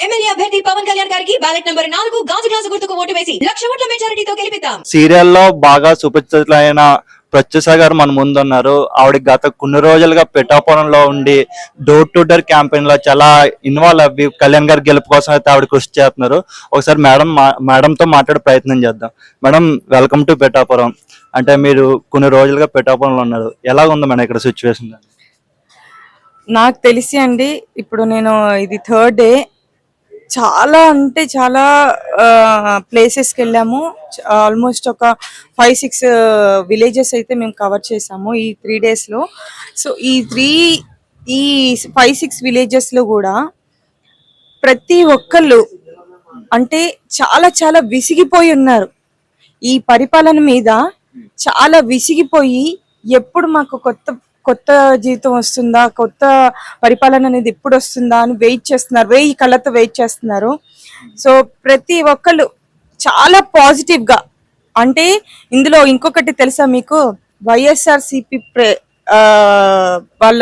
MLA అభ్యర్థి పవన్ కళ్యాణ్ గారికి ballot number 4 గాజు గ్లాసు గుర్తుకు ఓటు వేసి 1,00,000 ఓట్ల మెజారిటీతో గెలిపిద్దాం. సీరియల్లో బాగా సుపరిచితులైన ప్రత్యూష గారు మన ముందు ఉన్నారు. ఆవిడ గత కొన్ని రోజులుగా పిఠాపురంలో ఉండి డోర్ టు డోర్ క్యాంపెయిన్ లో చాలా ఇన్వాల్వ్ అవ్వి కళ్యాణ్ గారి గెలుపు కోసం అయితే ఆవిడ కృషి చేస్తున్నారు. ఒకసారి మేడంతో మాట్లాడే ప్రయత్నం చేద్దాం. Madam, welcome to Pithapuram. అంటే మీరు కొన్ని రోజులుగా పిఠాపురంలో ఉన్నారు, ఎలా ఉంది మేడం ఇక్కడ సిచ్యువేషన్? నాకు తెలిసి అండి, ఇప్పుడు నేను ఇది 3rd డే, చాలా అంటే చాలా ప్లేసెస్కి వెళ్ళాము. ఆల్మోస్ట్ ఒక 5-6 విలేజెస్ అయితే మేము కవర్ చేసాము ఈ 3 డేస్లో. సో ఈ 5-6 విలేజెస్లో కూడా ప్రతి ఒక్కళ్ళు అంటే చాలా చాలా విసిగిపోయి ఉన్నారు. ఈ పరిపాలన మీద చాలా విసిగిపోయి, ఎప్పుడు మాకు కొత్త జీవితం వస్తుందా, కొత్త పరిపాలన అనేది ఎప్పుడు వస్తుందా అని వెయిట్ చేస్తున్నారు. 1000 కళ్ళతో వెయిట్ చేస్తున్నారు. సో ప్రతి ఒక్కళ్ళు చాలా పాజిటివ్ గా, అంటే ఇందులో ఇంకొకటి తెలుసా మీకు, వైఎస్ఆర్సిపి వాళ్ళ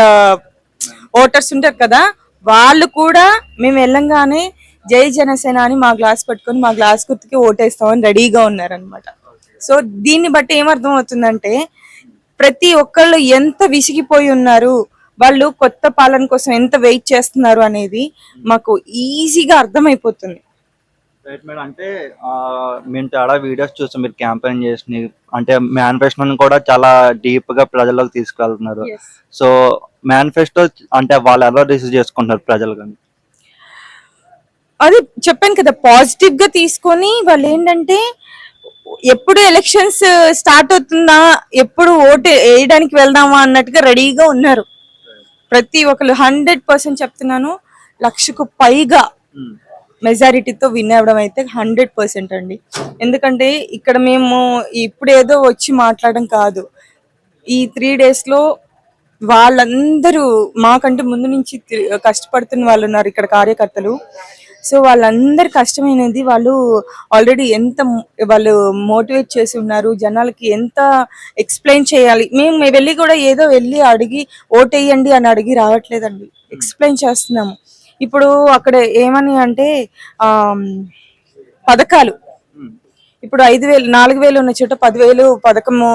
ఓటర్స్ ఉంటారు కదా, వాళ్ళు కూడా మేము వెళ్ళంగానే జై జనసేన అని మా గ్లాస్ పట్టుకొని మా గ్లాస్ గుర్తుకి ఓటేస్తామని రెడీగా ఉన్నారనమాట. సో దీన్ని బట్టి ఏమర్థం అవుతుందంటే, ప్రతి ఒక్కళ్ళు ఎంత విసిగిపోయి ఉన్నారు, వాళ్ళు కొత్త పాలన కోసం ఎంత వెయిట్ చేస్తున్నారు అనేది మాకు ఈజీగా అర్థమైపోతుంది. రైట్ మేడం, అంటే మేము చాలా వీడియోస్ చూస్తాం మీరు క్యాంపెయిన్ చేసి, అంటే మేనిఫెస్టోని కూడా చాలా డీప్ గా ప్రజల్లోకి తీసుకెళ్తున్నారు. సో మేనిఫెస్టో అంటే వాళ్ళు ఎలా రిసీవ్ చేసుకుంటున్నారు ప్రజలు? కానీ అది చెప్పాను కదా, పాజిటివ్ గా తీసుకొని వాళ్ళు ఏంటంటే, ఎప్పుడు ఎలక్షన్స్ స్టార్ట్ అవుతుందా, ఎప్పుడు ఓటు వేయడానికి వెళ్దామా అన్నట్టుగా రెడీగా ఉన్నారు ప్రతి ఒక్కరు. 100% చెప్తున్నాను, 1,00,000కు పైగా మెజారిటీతో విన్ అవ్వడం అయితే 100% అండి. ఎందుకంటే ఇక్కడ మేము ఇప్పుడు ఏదో వచ్చి మాట్లాడడం కాదు, ఈ 3 డేస్లో వాళ్ళందరూ మాకంటే ముందు నుంచి కష్టపడుతున్న వాళ్ళు ఉన్నారు ఇక్కడ కార్యకర్తలు. సో వాళ్ళందరి కష్టమైనది వాళ్ళు ఆల్రెడీ ఎంత వాళ్ళు మోటివేట్ చేసి ఉన్నారు, జనాలకి ఎంత ఎక్స్ప్లెయిన్ చేయాలి. మేము వెళ్ళి కూడా ఏదో వెళ్ళి అడిగి ఓటేయండి అని అడిగి రావట్లేదండి, ఎక్స్ప్లెయిన్ చేస్తున్నాము. ఇప్పుడు అక్కడ ఏమని అంటే పథకాలు, ఇప్పుడు 5,000 4,000 ఉన్న చోట 10,000 పథకము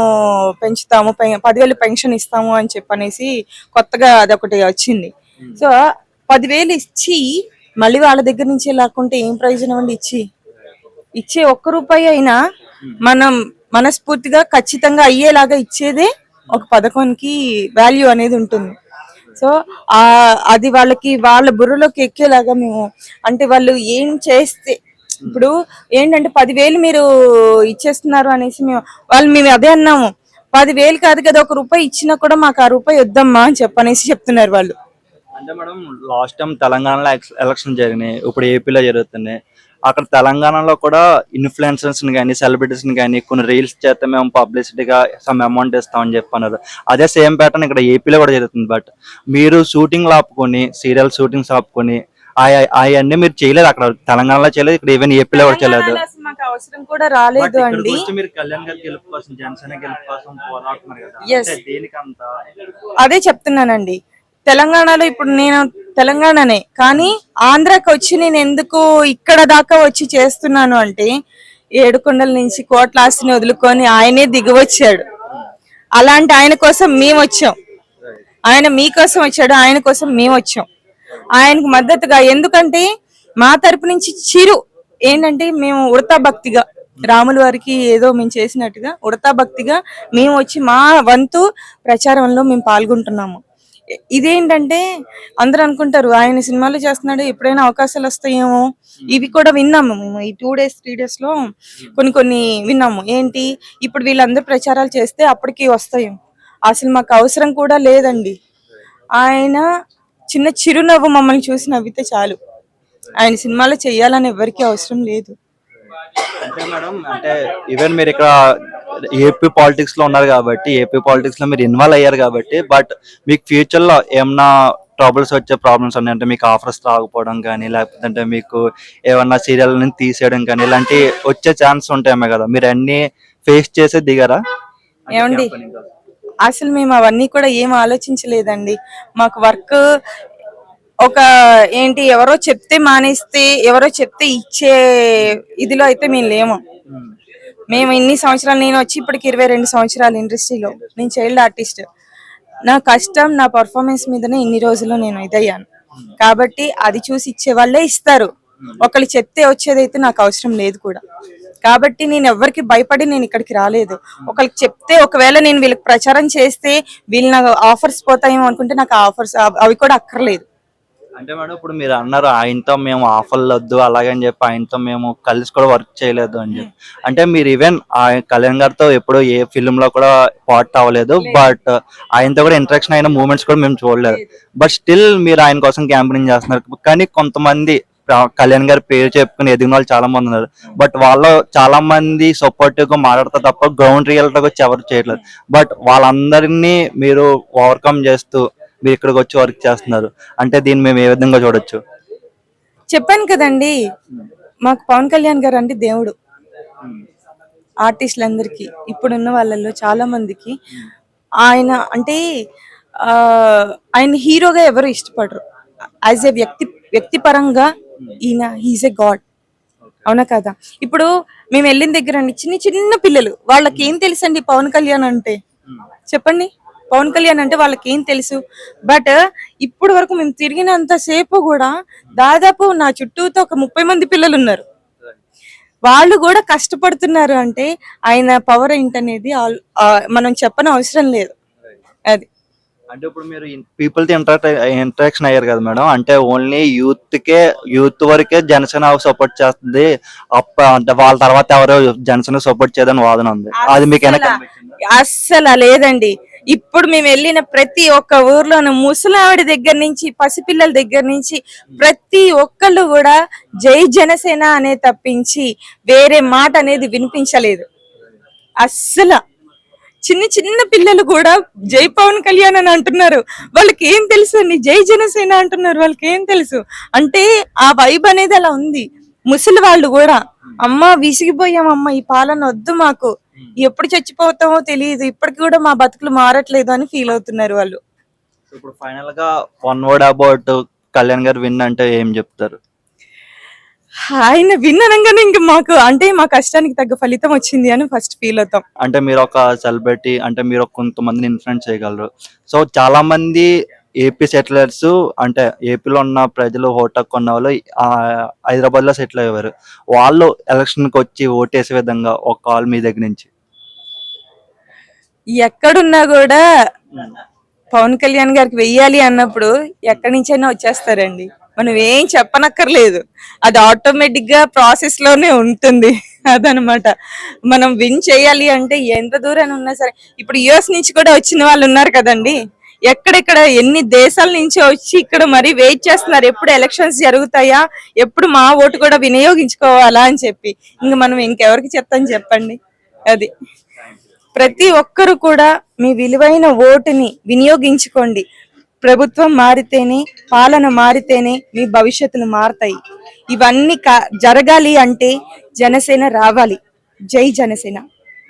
పెంచుతాము, 10,000 పెన్షన్ ఇస్తాము అని చెప్పనేసి కొత్తగా అదొకటి వచ్చింది. సో 10,000 ఇచ్చి మళ్ళీ వాళ్ళ దగ్గర నుంచి లాక్కుంటే ఏం ప్రయోజనం అండి? ఇచ్చే ₹1 అయినా మనం మనస్ఫూర్తిగా ఖచ్చితంగా అయ్యేలాగా ఇచ్చేదే ఒక పథకానికి వాల్యూ అనేది ఉంటుంది. సో అది వాళ్ళకి వాళ్ళ బుర్రలోకి ఎక్కేలాగా మేము, అంటే వాళ్ళు ఏం చేస్తే, ఇప్పుడు ఏంటంటే 10,000 మీరు ఇచ్చేస్తున్నారు అనేసి మేము అదే అన్నాము. 10,000 కాదు కదా, ₹1 ఇచ్చినా కూడా మాకు ₹1 వద్దమ్మా అని చెప్పనేసి చెప్తున్నారు వాళ్ళు. అంటే మేడం, లాస్ట్ టైం తెలంగాణలో ఎలక్షన్ జరిగినాయి, ఇప్పుడు ఏపీలో జరుగుతున్నాయి. అక్కడ తెలంగాణలో కూడా ఇన్ఫ్లుయెన్సర్స్ కానీ సెలబ్రిటీస్ కానీ కొన్ని రీల్స్ చేస్తే మేము పబ్లిసిటీగా సమ్ అమౌంట్ ఇస్తామని చెప్పన్నారు. అదే సేమ్ ప్యాటర్న్ ఇక్కడ ఏపీలో కూడా జరుగుతుంది. బట్ మీరు షూటింగ్ ఆపుకొని, సీరియల్ షూటింగ్స్ ఆపుకొని అవన్నీ మీరు చేయలేదు, అక్కడ తెలంగాణలో చేయలేదు, ఇక్కడ ఈవెన్ ఏపీలో కూడా చేయలేదు. మాకు అవసరం కూడా రాలేదు అండి. మీరు కళ్యాణ్ గారి గెలుపు కోసం, జనసేన గెలుపు కోసం పోరాడుతున్నారు కదా, దేనికంతా? అదే చెప్తున్నానండి, తెలంగాణలో ఇప్పుడు నేను తెలంగాణనే, కానీ ఆంధ్రాకి వచ్చి నేను ఎందుకు ఇక్కడ దాకా వచ్చి చేస్తున్నాను అంటే, 7 కొండల నుంచి కోట్ల ఆస్తిని వదులుకొని ఆయనే దిగివచ్చాడు. అలాంటి ఆయన కోసం మేము వచ్చాం. ఆయన మీకోసం వచ్చాడు, ఆయన కోసం మేము వచ్చాం. ఆయనకు మద్దతుగా, ఎందుకంటే మా తరపు నుంచి ఏంటంటే మేము ఉడతా భక్తిగా, రాముల వారికి ఏదో మేము చేసినట్టుగా ఉడతా భక్తిగా మేము వచ్చి మా వంతు ప్రచారంలో మేము పాల్గొంటున్నాము. ఇదేంటంటే అందరూ అనుకుంటారు ఆయన సినిమాలు చేస్తున్నాడు, ఎప్పుడైనా అవకాశాలు వస్తాయేమో. ఇవి కూడా విన్నాము మేము ఈ 2 డేస్ 3 డేస్ లో కొన్ని విన్నాము. ఏంటి, ఇప్పుడు వీళ్ళందరూ ప్రచారాలు చేస్తే అప్పటికి వస్తాయి, అసలు మాకు అవసరం కూడా లేదండి. ఆయన చిన్న చిరునవ్వు మమ్మల్ని చూసి నవ్వితే చాలు, ఆయన సినిమాలో చెయ్యాలని ఎవరికి అవసరం లేదు. అంటే మేడం, అంటే ఈవెన్ మీరు ఇక్కడ ఏపీ పాలిటిక్స్ లో ఉన్నారు కాబట్టి, ఏపీ పాలిటిక్స్ లో మీరు ఇన్వాల్వ్ అయ్యారు కాబట్టి, బట్ మీకు ఫ్యూచర్ లో ఏమన్నా ట్రబుల్స్ వచ్చే ప్రాబ్లమ్స్ ఉన్నాయి అంటే, మీకు ఆఫర్స్ రాకపోవడం కానీ, లేకపోతే మీకు ఏమన్నా సీరియల్ నుంచి తీసేయడం కానీ, ఇలాంటి వచ్చే ఛాన్స్ ఉంటాయేమో కదా, మీరు అన్ని ఫేస్ చేసే దిగారా? ఏమండి, అసలు మేము అవన్నీ కూడా ఏం ఆలోచించలేదండి. మాకు వర్క్ ఒక ఏంటి ఎవరో చెప్తే మానేస్తే ఎవరో చెప్తే ఇచ్చే ఇదిలో అయితే మేము లేము. మేము ఇన్ని సంవత్సరాలు, నేను వచ్చి ఇప్పటికి 22 సంవత్సరాలు ఇండస్ట్రీలో, నేను చైల్డ్ ఆర్టిస్ట్. నా కష్టం, నా పర్ఫార్మెన్స్ మీదనే ఇన్ని రోజుల్లో నేను ఇదయ్యాను. కాబట్టి అది చూసి ఇచ్చే వాళ్ళే ఇస్తారు. ఒకళ్ళు చెప్తే వచ్చేదైతే నాకు అవసరం లేదు కూడా. కాబట్టి నేను ఎవరికి భయపడి నేను ఇక్కడికి రాలేదు. ఒకరికి చెప్తే ఒకవేళ నేను వీళ్ళకి ప్రచారం చేస్తే వీళ్ళు నాకు ఆఫర్స్ పోతాయేమో అనుకుంటే నాకు ఆఫర్స్ అవి కూడా అక్కర్లేదు. అంటే మేడం ఇప్పుడు మీరు అన్నారు ఆయనతో మేము ఆఫర్లు వద్దు అలాగని చెప్పి ఆయనతో మేము కలిసి కూడా వర్క్ చేయలేదు అని చెప్పి. అంటే మీరు ఈవెన్ కళ్యాణ్ గారితో ఎప్పుడు ఏ ఫిల్మ్ లో కూడా పార్ట్ అవ్వలేదు, బట్ ఆయనతో కూడా ఇంటరాక్షన్ అయిన మూమెంట్స్ కూడా మేము చూడలేదు. బట్ స్టిల్ మీరు ఆయన కోసం క్యాంపెయినింగ్ చేస్తున్నారు. కానీ కొంతమంది కళ్యాణ్ గారి పేరు చెప్పుకుని ఎదిగిన వాళ్ళు చాలా మంది ఉన్నారు. బట్ వాళ్ళు చాలా మంది సపోర్టివ్ గా మాట్లాడతారు తప్ప గ్రౌండ్ రియాలిటీ వచ్చి ఎవరు చేయట్లేదు. బట్ వాళ్ళందరినీ మీరు ఓవర్కమ్ చేస్తూ మీరు ఇక్కడికి వచ్చి వర్క్ చేస్తున్నారు. అంటే దీన్ని మేము ఏ విధంగా చూడొచ్చు? చెప్పాను కదండి, మాకు పవన్ కళ్యాణ్ గారు అంటే దేవుడు. ఆర్టిస్టులందరికీ ఇప్పుడున్న వాళ్ళల్లో చాలా మందికి ఆయన అంటే ఆయన హీరోగా ఎవరు ఇష్టపడరు. యాజ్ ఏ వ్యక్తి పరంగా ఈయన హీజ్ ఏ గాడ్. అవునా కదా? ఇప్పుడు మేము వెళ్ళిన దగ్గర చిన్న చిన్న పిల్లలు, వాళ్ళకి ఏం తెలుసండి పవన్ కళ్యాణ్ అంటే? చెప్పండి, పవన్ కళ్యాణ్ అంటే వాళ్ళకి ఏం తెలుసు? బట్ ఇప్పుడు వరకు మేము తిరిగినంత సేపు కూడా దాదాపు నా చుట్టూతో ఒక 30 మంది పిల్లలు ఉన్నారు. వాళ్ళు కూడా కష్టపడుతున్నారు అంటే ఆయన పవర్ ఏంటనేది మనం చెప్పని అవసరం లేదు. అది అంటే ఇప్పుడు మీరు పీపుల్ తో ఇంటరాక్షన్ అయ్యారు కదా మేడం. అంటే ఓన్లీ యూత్ వరకే జనసేన సపోర్ట్ చేస్తుంది, అంటే వాళ్ళ తర్వాత ఎవరో జనసేన సపోర్ట్ చేయదని వాదన ఉంది. అది మీకు అస్సలు లేదండి. ఇప్పుడు మేము వెళ్ళిన ప్రతి ఒక్క ఊర్లోనూ ముసలావిడ దగ్గర నుంచి పసిపిల్లల దగ్గర నుంచి ప్రతి ఒక్కళ్ళు కూడా జై జనసేన అనే తప్పించి వేరే మాట అనేది వినిపించలేదు. అస్సలు చిన్న చిన్న పిల్లలు కూడా జై పవన్ కళ్యాణ్ అని అంటున్నారు. వాళ్ళకి ఏం తెలుసు అండి? జై జనసేన అంటున్నారు. వాళ్ళకి ఏం తెలుసు అంటే ఆ వైబ్ అనేది అలా ఉంది. ముసలి వాళ్ళు కూడా అమ్మ విసిగిపోయామమ్మ, ఈ పాలన వద్దు మాకు, ఎప్పుడు చచ్చిపోతామో తెలియదు, ఇప్పటికి కూడా మా బతుకులు మారట్లేదు అని ఫీల్ అవుతున్నారు వాళ్ళు. ఇప్పుడు ఫైనల్ గా వన్ వర్డ్ అబౌట్ కళ్యాణ్ గారు విన్ అంటే ఏం చెప్తారు? ఆయన విన్ అనగానే ఇంకా మాకు అంటే మా కష్టానికి తగ్గ ఫలితం వచ్చింది అని ఫస్ట్ ఫీల్ అవుతాం. అంటే మీరు ఒక సెలబ్రిటీ, అంటే మీరు కొంతమందిని ఇన్ఫ్లుయెన్స్ చేయగలరు. సో చాలా మంది ఏపీ సెటిలర్స్, అంటే ఏపీలో ఉన్న ప్రజలు ఓటకు ఉన్న వాళ్ళు హైదరాబాద్ లో సెటిల్ అయ్యేవారు. వాళ్ళు ఎలక్షన్ కి వచ్చి ఓటేసే విధంగా ఒక కాల్ మీ దగ్గర నుంచి. ఎక్కడున్నా కూడా పవన్ కళ్యాణ్ గారికి వెయ్యాలి అన్నప్పుడు ఎక్కడి నుంచైనా వచ్చేస్తారండి. మనం ఏం చెప్పనక్కర్లేదు, అది ఆటోమేటిక్ గా ప్రాసెస్ లోనే ఉంటుంది. అదనమాట. మనం విన్ చేయాలి అంటే ఎంత దూరాన్ని ఉన్నా సరే, ఇప్పుడు యుఎస్ నుంచి కూడా వచ్చిన వాళ్ళు ఉన్నారు కదండి. ఎక్కడెక్కడ ఎన్ని దేశాల నుంచి వచ్చి ఇక్కడ మరి వెయిట్ చేస్తున్నారు, ఎప్పుడు ఎలక్షన్స్ జరుగుతాయా, ఎప్పుడు మా ఓటు కూడా వినియోగించుకోవాలా అని చెప్పి. ఇంకా మనం ఇంకెవరికి చెప్తాం చెప్పండి? అది ప్రతి ఒక్కరు కూడా మీ విలువైన ఓటుని వినియోగించుకోండి. ప్రభుత్వం మారితేనే, పాలన మారితేనే మీ భవిష్యత్తులు మారతాయి. ఇవన్నీ జరగాలి అంటే జనసేన రావాలి. జై జనసేన.